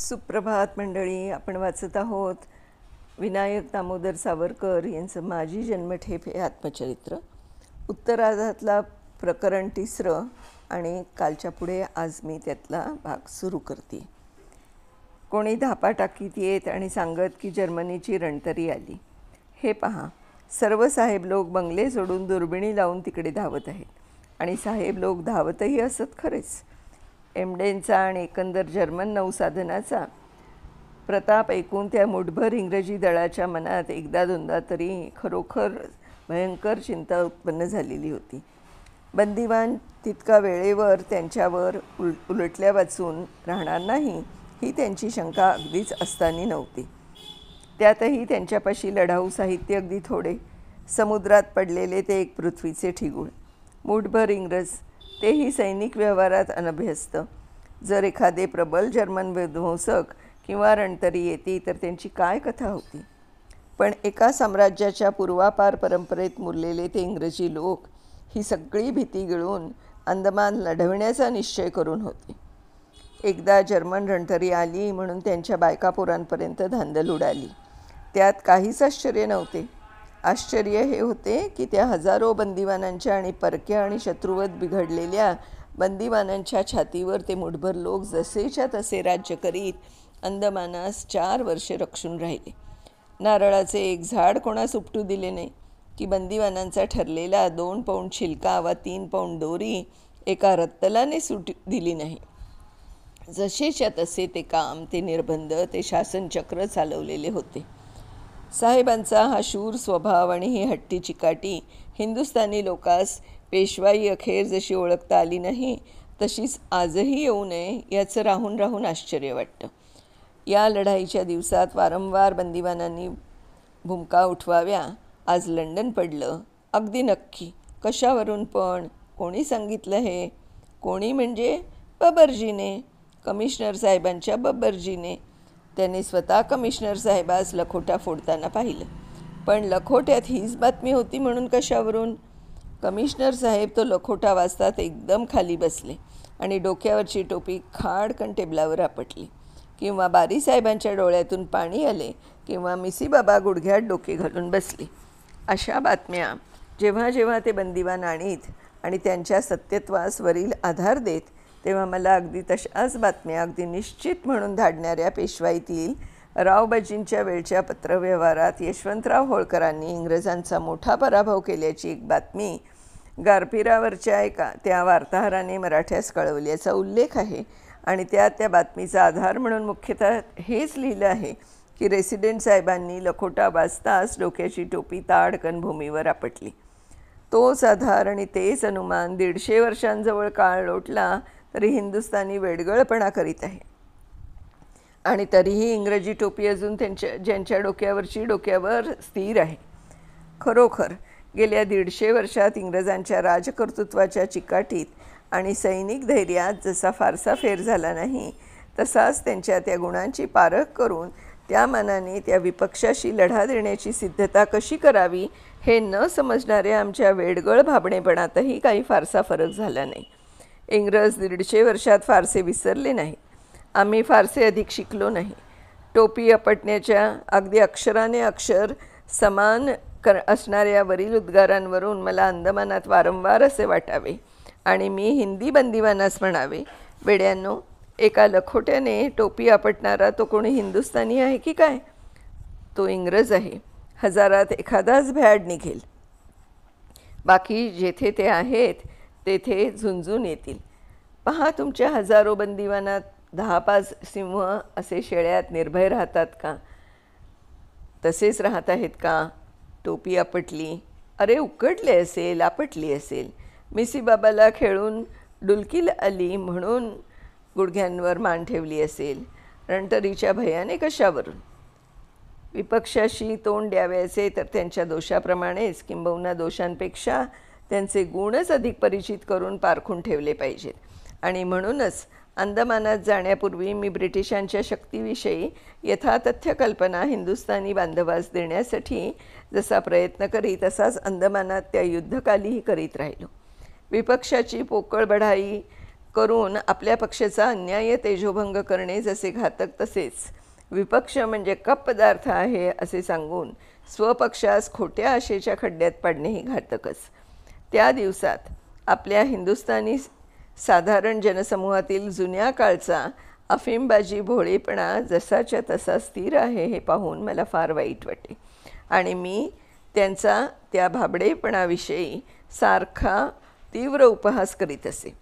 सुप्रभात मंडळी. आपण वाचत आहोत विनायक दामोदर सावरकर यांचं माझी जन्मठेप हे आत्मचरित्र. उत्तरार्धातला प्रकरण 3 आणि कालच्या पुढे आज मी त्यातला भाग सुरू करते. कोणी धापा टाकीत येत आणि सांगत की जर्मनीची रणतरी आली. हे पहा, सर्व साहेब लोक बंगले सोडून दुर्बिणी लावून तिकडे धावत आहेत. आणि साहेब लोक धावतही असत खरेच. एमडेनचा आणि एकंदर जर्मन नौसाधनाचा प्रताप ऐकून त्या मुठभर इंग्रजी दळाच्या मनात एकदा दोनदा तरी खरोखर भयंकर चिंता उत्पन्न झालेली होती. बंदिवान तितका वेळेवर त्यांच्यावर उलटल्या वाचून राहणार नाही ही त्यांची शंका अगदीच असतानी नव्हती. त्यातही त्यांच्यापाशी लढाऊ साहित्य अगदी थोडे. समुद्रात पडलेले ते एक पृथ्वीचे ठिगुळ. मुठभर इंग्रज, तेही सैनिक व्यवहारात अनभ्यस्त. जर एखादे प्रबल जर्मन विध्वंसक किंवा रणतरी येती तर त्यांची काय कथा होती. पण एका साम्राज्याच्या पूर्वापार परंपरेत मुरलेले ते इंग्रजी लोक ही सगळी भीती गिळून अंदमान लढविण्याचा निश्चय करून होते. एकदा जर्मन रणतरी आली म्हणून त्यांच्या बायकापोरांपर्यंत धांदल उडाली. त्यात काहीच आश्चर्य नव्हते. आश्चर्य हे होते की त्या हजारो बंदिवानांच्या आणि परक्या आणि शत्रुवत बिघडलेल्या बंदिवानांच्या छातीवर ते मुठभर लोक जसेच्या तसे राज्य करीत अंदमानास 4 वर्षे रक्षून राहिले. नारळाचे एक झाड कोणास उपटू दिले नाही की बंदिवानांचा ठरलेला 2 पौंड छिलका वा 3 पौंड दोरी एका रत्तलाने सूट दिली नाही. जसेच्या तसे ते काम, ते निर्बंध, ते शासनचक्र चालवलेले होते. साहेबांचा हा शूर स्वभाव आणि ही हट्टी चिकाटी हिंदुस्थानी लोकास पेशवाई अखेर जशी ओळखता आली नाही तशीच आजही येऊ नये याचं राहून राहून आश्चर्य वाटतं. या लढाईच्या दिवसात वारंवार बंदिवानांनी भूमिका उठवाव्या. आज लंडन पडलं. अगदी नक्की. कशावरून पण? कोणी सांगितलं हे? कोणी म्हणजे बब्बरजीने, कमिशनर साहेबांच्या बब्बरजीने. त्याने स्वतः कमिशनर साहेबास लखोटा फोडताना पाहिलं. पण लखोट्यात हीच बातमी होती म्हणून कशावरून? कमिशनर साहेब तो लखोटा वाचतात एकदम खाली बसले आणि डोक्यावरची टोपी खाडकन टेबलावर आपटली. किंवा बारीसाहेबांच्या डोळ्यातून पाणी आले किंवा मिसी बाबा गुडघ्यात डोके घालून बसली. अशा बातम्या जेव्हा जेव्हा ते बंदिवान आणीत आणि त्यांच्या सत्यत्वास वरील आधार देत तेव्हा मला अगदी तशाच बातम्या अगदी निश्चित म्हणून धाडणाऱ्या पेशवाईतील रावबाजींच्या वेळच्या पत्रव्यवहारात यशवंतराव होळकरांनी इंग्रजांचा मोठा पराभव केल्याची एक बातमी गारपिरावरच्या एका त्या वार्ताहराने मराठ्यास कळवल्याचा उल्लेख आहे. आणि त्यात त्या बातमीचा आधार म्हणून मुख्यतः हेच लिहिलं आहे की रेसिडेंट साहेबांनी लखोटा वाचताच डोक्याची टोपी ताडकन भूमीवर आपटली. तोच आधार आणि तेच अनुमान 150 वर्षांजवळ काळ लोटला तरी हिंदुस्थानी वेडगळपणा करीत आहे. आणि तरीही इंग्रजी टोपी अजून ज्यांच्या डोक्यावर स्थिर आहे. खरोखर गेल्या 150 वर्षात इंग्रजांच्या राजकर्तृत्वाच्या चिकाटीत आणि सैनिक धैर्यात जसा फारसा फेर झाला नाही तसाच त्यांच्या त्या गुणांची पारख करून त्या मानाने त्या विपक्षाशी लढा देण्याची सिद्धता कशी करावी हे न समजणाऱ्या आमच्या वेडगळ भाबणेपणातही काही फारसा फरक झाला नाही. इंग्रज 150 वर्षात फारसे विसरले नाही. आम्ही फारसे अधिक शिकलो नाही. टोपी आपटण्याच्या अगदी अक्षराने अक्षर समान असणाऱ्या वरील उद्गारांवरून मला अंदमानात वारंवार असे वाटावे आणि मी हिंदी बंदिवानास म्हणावे, वेड्यांनो, एका लखोट्याने टोपी आपटणारा तो कोणी हिंदुस्थानी आहे की काय? तो इंग्रज आहे. हजारात एखादाच भ्याड निघेल. बाकी जेथे ते आहेत तेथे झुंजून येतील. पहा, तुमच्या हजारो बंदिवानात 10-5 सिंह असे शेळ्यात निर्भय राहतात का? तसेच राहत आहेत का? टोपी आपटली, अरे उकडले असेल, आपटली असेल. मिसी बाबाला खेळून डुलकी आली म्हणून गुडघ्यांवर मान ठेवली असेल. रणतरीच्या भयाने कशावरून? विपक्षाशी तोंड द्यावयाचे तर त्यांच्या दोषाप्रमाणेच किंबहुना दोषांपेक्षा त्यांचे गुणच अधिक परिचित करून पारखून ठेवले पाहिजेत. आणि म्हणूनच अंदमानात जाण्यापूर्वी मी ब्रिटिशांच्या शक्तीविषयी यथातथ्य कल्पना हिंदुस्थानी बांधवास देण्यासाठी जसा प्रयत्न करी तसाच अंदमानात त्या युद्धकालीही करीत राहिलो. विपक्षाची पोकळ बढाई करून आपल्या पक्षाचा अन्याय्य तेजोभंग करणे जसे घातक, तसेच विपक्ष म्हणजे कप पदार्थ आहे असे सांगून स्वपक्षास खोट्या आशेच्या खड्ड्यात पाडणेही घातकच. त्या दिवसात आपल्या हिंदुस्थानी साधारण जनसमूहातील जुन्या काळचा अफीमबाजी भोळेपणा जसाच्या तसा स्थिर आहे हे पाहून मला फार वाईट वाटे आणि मी त्यांचा त्या भाबडेपणाविषयी सारखा तीव्र उपहास करीत असे.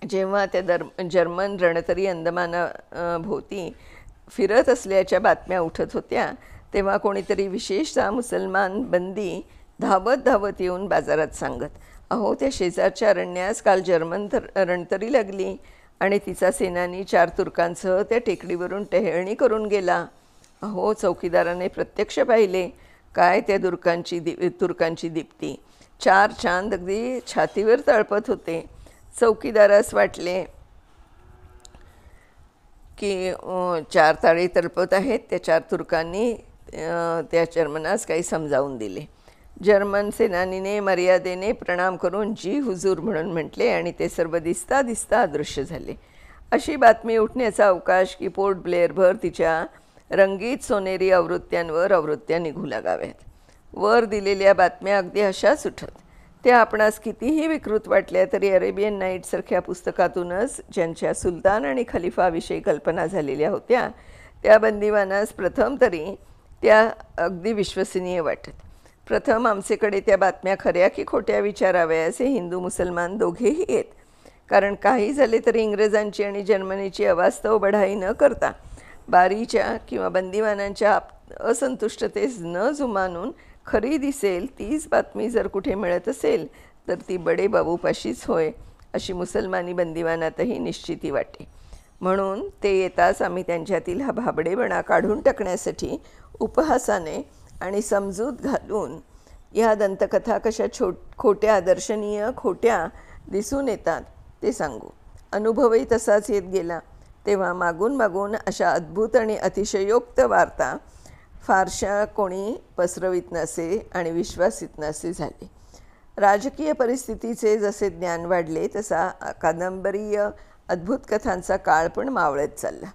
जेव्हा त्या जर्मन रणतरी अंदमानाभोवती फिरत असल्याच्या बातम्या उठत होत्या तेव्हा कोणीतरी विशेषतः मुसलमान बंदी धावत धावत येऊन बाजारात सांगत, अहो त्या शेजारच्या अरण्यास काल जर्मन रणतरी लागली आणि तिचा सेनानी 4 तुर्कांसह त्या टेकडीवरून टेहळणी करून गेला. अहो चौकीदाराने प्रत्यक्ष पाहिले. काय त्या तुर्कांची दीप्ती. 4 चांद अगदी छातीवर तळपत होते. चौकीदारास वाटले की 4 ताळे तळपत आहेत. त्या 4 तुर्कांनी त्या जर्मनास काही समजावून दिले. जर्मन सेनानीने मर्यादेने प्रणाम करून जी हुजूर म्हणून म्हटले आणि ते सर्व दिसता दिसता अदृश्य झाले. अशी बातमी उठण्याचा अवकाश की पोर्ट ब्लेअरभर तिच्या रंगीत सोनेरी आवृत्त्या निघू लागाव्यात. वर दिलेल्या बातम्या अगदी अशाच उठत. त्या आपणास कितीही विकृत वाटल्या तरी अरेबियन नाईटसारख्या पुस्तकातूनच ज्यांच्या सुलतान आणि खलिफाविषयी कल्पना झालेल्या होत्या त्या बंदिवानास प्रथम तरी त्या अगदी विश्वसनीय वाटत. प्रथम आमचेकडे त्या बातम्या खऱ्या की खोट्या विचाराव्या असे हिंदू मुसलमान दोघेही येत. कारण काही झाले तरी इंग्रजांची आणि जर्मनीची अवास्तव बढाई न करता बारीच्या किंवा बंदिवानांच्या असंतुष्टतेस न जुमानून खरी दिसेल तीच बातमी जर कुठे मिळत असेल तर ती बडे बाबूपाशीच होय अशी मुसलमानी बंदिवानातही निश्चिती वाटे. म्हणून ते येताच आम्ही त्यांच्यातील हा भाबडेपणा काढून टाकण्यासाठी उपहासाने आणि समजूत घालून ह्या दंतकथा कशा खोट्या दर्शनीय खोट्या दिसून येतात ते सांगू. अनुभवही तसाच येत गेला. तेव्हा मागून मागून अशा अद्भुत आणि अतिशयोक्त वार्ता फारशा कोणी पसरवित नसे आणि विश्वासित नसे झाले. राजकीय परिस्थितीचे जसे ज्ञान वाढले तसा कादंबरीय अद्भुत कथांचा काळ पण मावळत चालला.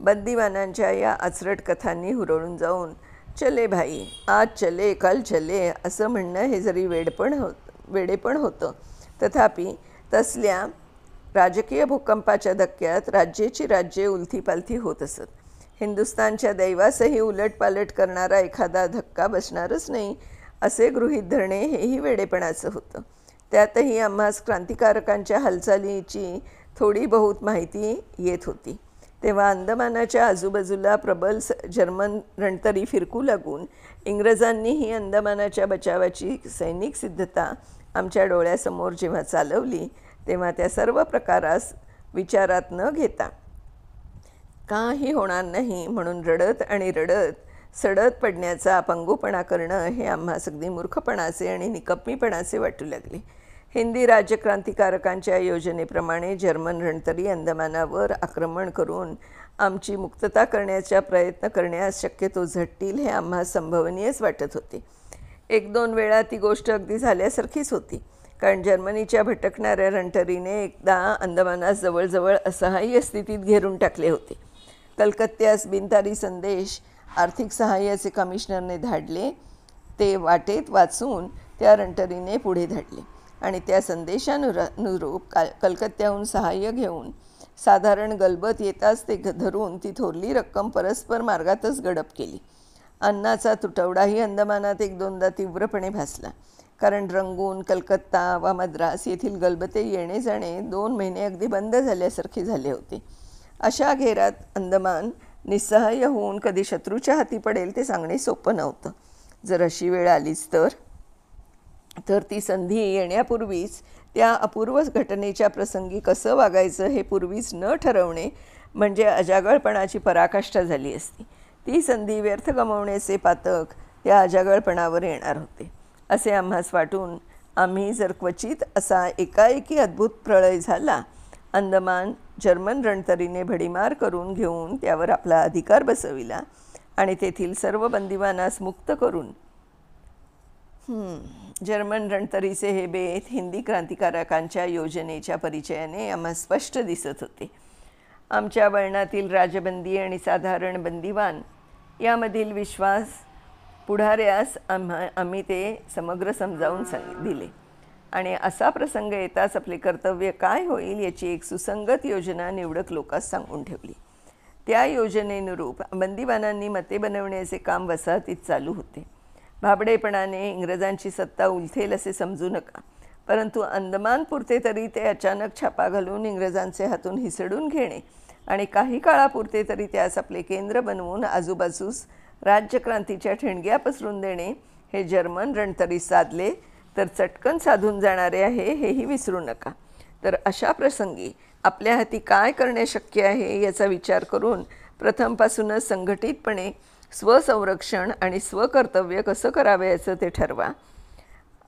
बंदिवानांच्या या अचरट कथांनी हुरळून जाऊन चले भाई आज चले कल चले असं म्हणणं हे जरी वेडेपण होतं तथापि तसल्या राजकीय भूकंपाच्या धक्क्यात राज्ये उलथीपालथी होत असत. हिंदुस्थानच्या दैवासही उलटपालट करणारा एखादा धक्का बसणारच नाही असे गृहीत धरणे हेही वेडेपणाचं होतं. त्यातही आम्हास क्रांतिकारकांच्या हालचालीची थोडी बहुत माहिती येत होती. तेव्हा अंदमानाच्या आजूबाजूला प्रबल जर्मन रणतरी फिरकू लागून इंग्रजांनीही अंदमानाच्या बचावाची सैनिक सिद्धता आमच्या डोळ्यासमोर जेव्हा चालवली तेव्हा त्या सर्व प्रकारास विचारात न घेता काही होणार नाही म्हणून रडत सडत पडण्याचा अपंगूपणा करणं हे आम्हास अगदी मूर्खपणाचे आणि निकम्मीपणाचे वाटू लागले. हिंदी राज्यक्रांतिकारकांच्या योजनेप्रमाणे जर्मन रणतरी अंदमानावर आक्रमण करून आमची मुक्तता करण्याचा प्रयत्न करण्यास शक्यतो झटतील हे आम्हास संभवनीयच वाटत होते. 1-2 वेळा ती गोष्ट अगदी झाल्यासारखीच होती. कारण जर्मनीच्या भटकणाऱ्या रणतरीने एकदा अंदमानास जवळजवळ असहाय्य स्थितीत घेरून टाकले होते. कलकत्त्यास बिनतारी संदेश आर्थिक सहाय्याचे कमिशनरने धाडले. ते वाटेत वाचून त्या रणतरीने पुढे धाडले आणि त्या संदेशानुरूप कलकत्त्याहून सहाय्य घेऊन साधारण गलबत येताच ते धरून ती थोरली रक्कम परस्पर मार्गातच गडप केली. अन्नाचा तुटवडाही अंदमानात 1-2दा तीव्रपणे भासला. कारण रंगून कलकत्ता वा मद्रास येथील गलबते येणे जाणे 2 महिने अगदी बंद झाल्यासारखे झाले होते. अशा घेरात अंदमान निस्सहाय्य होऊन कधी शत्रूच्या हाती पडेल ते सांगणे सोपं नव्हतं. जर अशी वेळ आलीच तर ती संधी येण्यापूर्वीच त्या अपूर्व घटनेच्या प्रसंगी कसं वागायचं हे पूर्वीच न ठरवणे म्हणजे अजागळपणाची पराकाष्ठा झाली असती. ती संधी व्यर्थ गमावण्याचे पातक त्या अजागळपणावर येणार होते असे आम्हास वाटून आम्ही जर क्वचित असा एकाएकी अद्भुत प्रळय झाला अंदमान जर्मन रणतरीने भडीमार करून घेऊन त्यावर आपला अधिकार बसविला आणि तेथील सर्व बंदिवानास मुक्त करून जर्मन रणतरीचे हे बेत हिंदी क्रांतिकारकांच्या योजनेच्या परिचयाने आम्हा स्पष्ट दिसत होते. आमच्या वळणातील राजबंदी आणि साधारण बंदिवान यामधील विश्वास पुढाऱ्यास आम्ही ते समग्र समजावून दिले आणि असा प्रसंग येताच आपले कर्तव्य काय होईल याची एक सुसंगत योजना निवडक लोकांस सांगून ठेवली. त्या योजनेनुरूप बंदिवानांनी मते बनवण्याचे काम वसाहतीत चालू होते. भाबडेपणाने इंग्रजांची सत्ता उलथेल असे समजू नका, परंतु अंदमानपुरते तरी ते अचानक छापा घालून इंग्रजांचे हातून हिसडून घेणे आणि काही काळापुरते तरी त्यास आपले केंद्र बनवून आजूबाजूस राज्यक्रांतीच्या ठिणग्या पसरून देणे हे जर्मन रणतरी साधले तर चटकन साधून जाणारे आहे हेही विसरू नका. तर अशा प्रसंगी आपल्या हाती काय करणे शक्य आहे याचा विचार करून प्रथमपासूनच संघटितपणे स्वसंरक्षण आणि स्वकर्तव्य कसं करावे याचं ते ठरवा.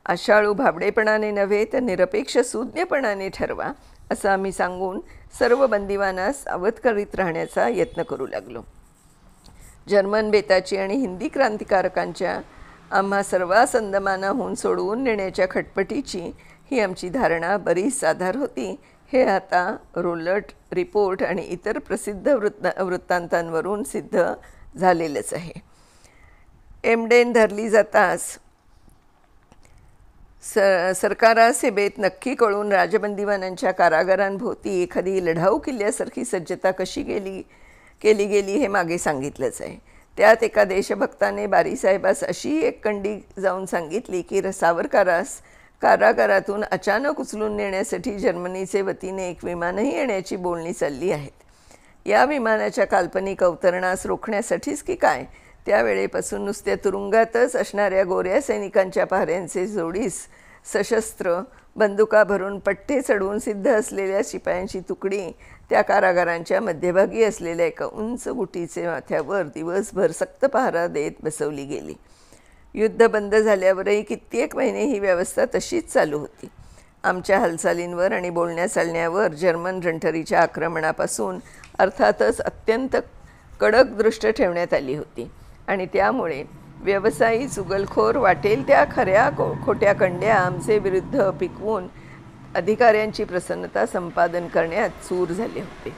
आशाळू भाबडेपणाने नव्हे तर निरपेक्ष सूज्ञपणाने ठरवा असं आम्ही सांगून सर्व बंदिवानास सावध करीत राहण्याचा यत्न करू लागलो. जर्मन बेताची आणि हिंदी क्रांतिकारकांच्या आम्हा सर्वांस अंदमानाहून सोडवून नेण्याच्या खटपटीची ही आमची धारणा बरीच साधार होती हे आता रोलट रिपोर्ट आणि इतर प्रसिद्ध वृत्तांतांवरून सिद्ध झालेलंच आहे. एमडेन धरली जाताच सरकारास हे बेत नक्की कळून राजबंदिवानांच्या कारागारांभोवती एखादी लढाऊ किल्ल्यासारखी सज्जता कशी केली गेली हे मागे सांगितलंच आहे. त्यात एका देशभक्ताने बारीसाहेबास अशी एक कंडी जाऊन सांगितली की सावरकारास कारागारातून अचानक उचलून नेण्यासाठी जर्मनीचे वतीने एक विमानही येण्याची बोलणी चालली आहेत. या विमानाच्या काल्पनिक अवतरणास रोखण्यासाठीच की काय त्यावेळेपासून नुसत्या तुरुंगातच असणाऱ्या गोऱ्या सैनिकांच्या पहाऱ्यांचे जोडीस सशस्त्र बंदुका भरून पट्टे चढवून सिद्ध असलेल्या शिपायांची तुकडी त्या कारागारांच्या मध्यभागी असलेल्या एका उंच गुटीचे माथ्यावर दिवसभर सक्त पहारा देत बसवली गेली. युद्ध बंद झाल्यावरही कित्येक महिने ही व्यवस्था तशीच चालू होती. आमच्या हालचालींवर आणि बोलण्या चालण्यावर जर्मन रणतरीच्या आक्रमणापासून अर्थातच अत्यंत कडक दृष्ट ठेवण्यात आली होती आणि त्यामुळे व्यवसायी चुगलखोर वाटेल त्या खऱ्या खोट्या कंड्या आमचे विरुद्ध पिकवून अधिकाऱ्यांची प्रसन्नता संपादन करण्यात चूर झाले होते.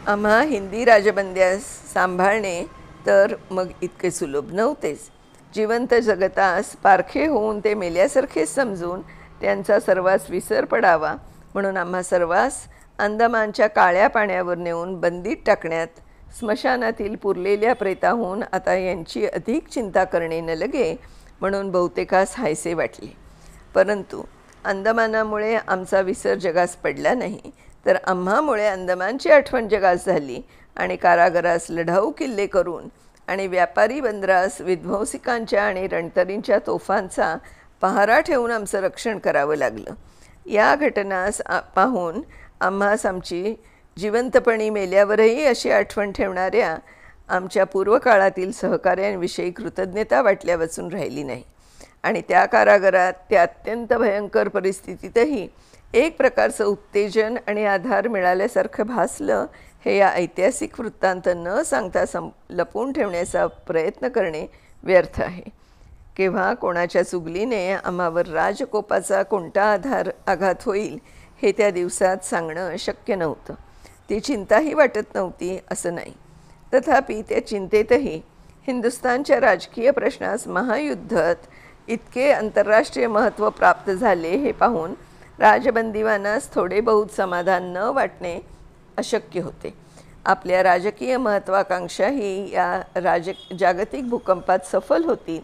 आम्हा हिंदी राजबंद्यास सांभाळणे तर मग इतके सुलभ नव्हतेच. जिवंत जगतास पारखे होऊन ते मेल्यासारखेच समजून त्यांचा सर्वांस विसर पडावा म्हणून आम्हा सर्वांस अंदमानच्या काळ्या पाण्यावर नेऊन बंदीत टाकण्यात स्मशानातील पुरलेल्या प्रेताहून आता यांची अधिक चिंता करणे न लगे म्हणून बहुतेकास हायसे वाटले. परंतु अंदमानामुळे आमचा विसर जगास पडला नाही, तर आम्हामुळे अंदमानची आठवण जगास झाली आणि कारागारास लढाऊ किल्ले करून आणि व्यापारी बंदरास विध्वंसिकांच्या आणि रणतरींच्या तोफांचा पहारा ठेवून आमचं रक्षण करावं लागलं. या घटनास पाहून आम्हास आमची जिवंतपणी मेल्यावरही अशी आठवण ठेवणाऱ्या आमच्या पूर्वकाळातील सहकाऱ्यांविषयी कृतज्ञता वाटल्या वाचून राहिली नाही आणि त्या कारागारात त्या अत्यंत भयंकर परिस्थितीतही एक प्रकारचं उत्तेजन आणि आधार मिळाल्यासारखं भासलं हे या ऐतिहासिक वृत्तांत न सांगता लपवून ठेवण्याचा प्रयत्न करणे व्यर्थ आहे. केव्हा कोणाच्या चुगलीने आम्हावर राजकोपाचा कोणता आघात होईल हे त्या दिवसात सांगणं शक्य नव्हतं. ती चिंताही वाटत नव्हती असं नाही. तथापि त्या चिंतेतही हिंदुस्थानच्या राजकीय प्रश्नास महायुद्धात इतके आंतरराष्ट्रीय महत्त्व प्राप्त झाले हे पाहून राजबंदिवानास थोडे बहुत समाधान न वाटणे अशक्य होते. आपल्या राजकीय महत्त्वाकांक्षाही या जागतिक भूकंपात सफल होतील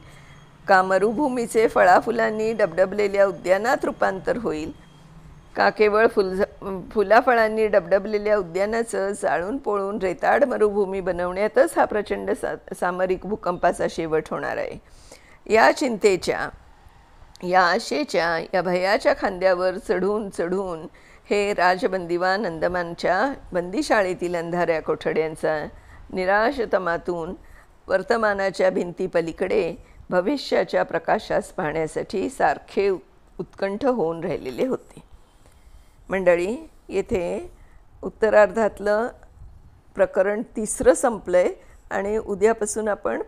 का मरुभूमीचे फळाफुलांनी डबडबलेल्या उद्यानात रूपांतर होईल का केवळ फुलाफळांनी डबडबलेल्या उद्यानाचं जाळून पोळून रेताड मरुभूमी बनवण्यातच हा प्रचंड सामरिक भूकंपाचा शेवट होणार आहे. या चिंतेच्या, या आशेच्या, या भयाच्या खांद्यावर चढून चढून हे राजबंदिवान अंदमानच्या बंदीशाळेतील अंधाऱ्या कोठड्यांचा निराशतमातून वर्तमानाच्या भिंतीपलीकडे भविष्याच्या प्रकाशास पाहण्यासाठी सारखे उत्कंठ होऊन राहिलेले होते. मंडळी, येथे उत्तरार्धातलं प्रकरण 3 संपलं आहे आणि उद्यापासून आपण